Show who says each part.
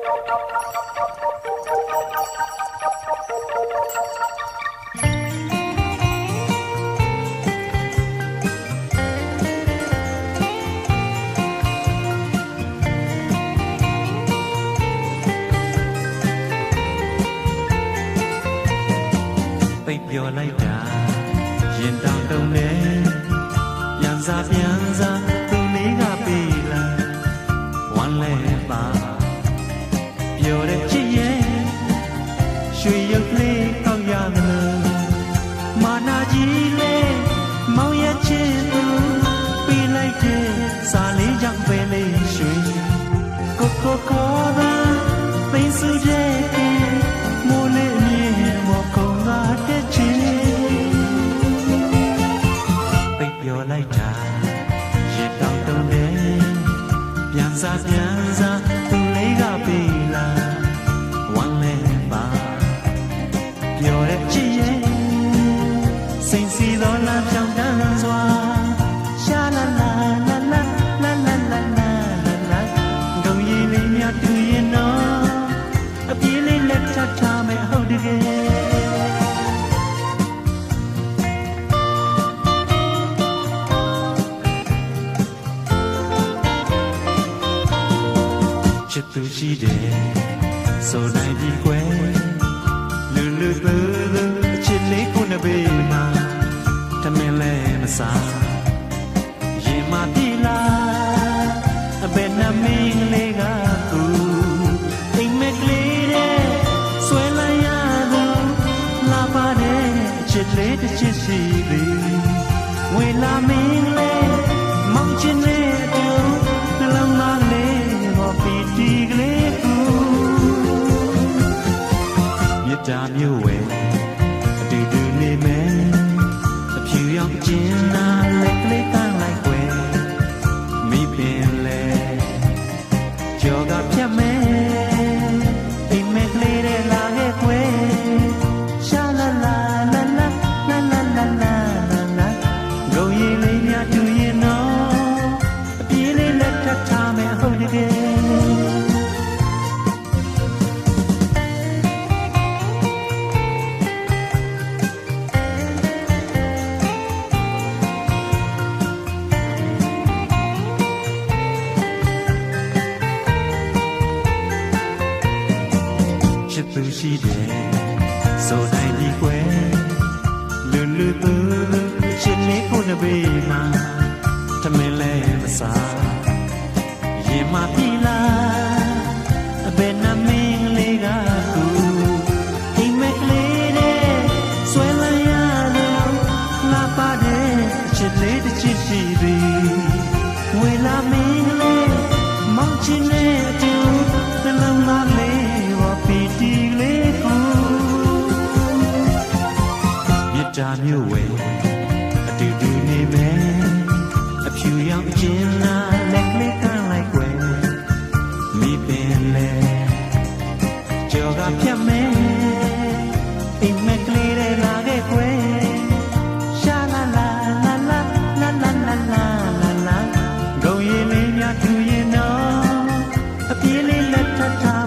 Speaker 1: ပိတ်ပြောလိုက်တာရင်တောင်တုံနေပြန်စားသူလေးကပေးလာဝမ်းလဲပါပြောတဲ့ချစ်ရဲ့ရွှေရုပ်လေးကောက်ရမလို့မာနာကြီးလေးမောင်ရဲ့ချစ်သူပေးလိုက်တဲ့စာလေးကြောင့်ပဲလေးရွှေကိုခေါ်တာသိစုတဲ့မိုးလေးမြင်မောကုံကတဲ့ချစ်ပိတ်ပြောလိုက်တာရင်တောင်တုံနေပြန်စားသူလေးကပေးလာဝမ်းလဲပါပြောတဲ့ချစ်ရဲ့စိတ်စီတော်လာပြောင်းတန်းစွာရှာလာလာလာလာလာလာလာလာလာဂုံရည်လေးများတူရင်တော့အပြေးလေးလက်ထပ်ထားမယ်ဟုတ်တကယ်ချစ်သူရှိတယ်ဆိုနိုင်ပြီကွယ်လူသူအချစ်လေးကိုနှစ်ပေမှာတမင်လဲမစားရင်မပြေလာအဘယ်နှမင်းလေးကကူအိမ်မက်ကလေးတဲ့ဆွဲလိုက်ရသူလာပါတဲ့အချစ်လေးတစ်ချစ်ရှိသည်ဝေလာမင်းလေးမောင်ချင်တဲ့အတူနှလုံးသားလေးဟောပီတီကလေးကူမြတ်တာမျိုးဝဲအတူတူနေမယ်အဖြူရောင်ကျင်နာလက်ကလေးတန်းလိုက်ွယ်မိပင်လေကြောကဖြတ်မယ်အိမ်မက်ကလေးတဲ့လာခဲ့ွယ်ရှာလာလာလာလာလာလာလာလာလာဂုံရည်လေးများတူရင်တော့အပြေးလေးလက်ထပ်ထားမယ်ဟုတ်တကယ်ချစ်သူရှိတယ်ဆိုနိုင်ပြီကွယ်လူသူချစ်လေးကိုနှစ်ပေမှာတမင်လဲမစားရင်မပြေလာအဘယ်နှမင်းလေးကကူအိမ်မက်ကလေးတဲ့ဆွဲလိုက်ရလို့လာပါတဲ့အချစ်လေးတစ်ချစ်ရှိသည်ဝေလာမင်းလေးမောင်ချင်တဲ့အတူနှလုံးသားလေးဝပီတီလေးကိုမြတ်တာမျိုးဝဲအတူတူနေမယ်အဖြူရောင်ကျင်နာလက်ကလေးကန်းလိုက်ွယ်မိပင်လေကြောကဖြတ်မယ်အိမ်မက်ကလေးတဲ့လာခဲ့ွယ်ရှာလာလာလာလာလာလာလာလာလာဂုံရည်လေးများတူရင်တော့အပြေးလေးလက်ထပ်ထား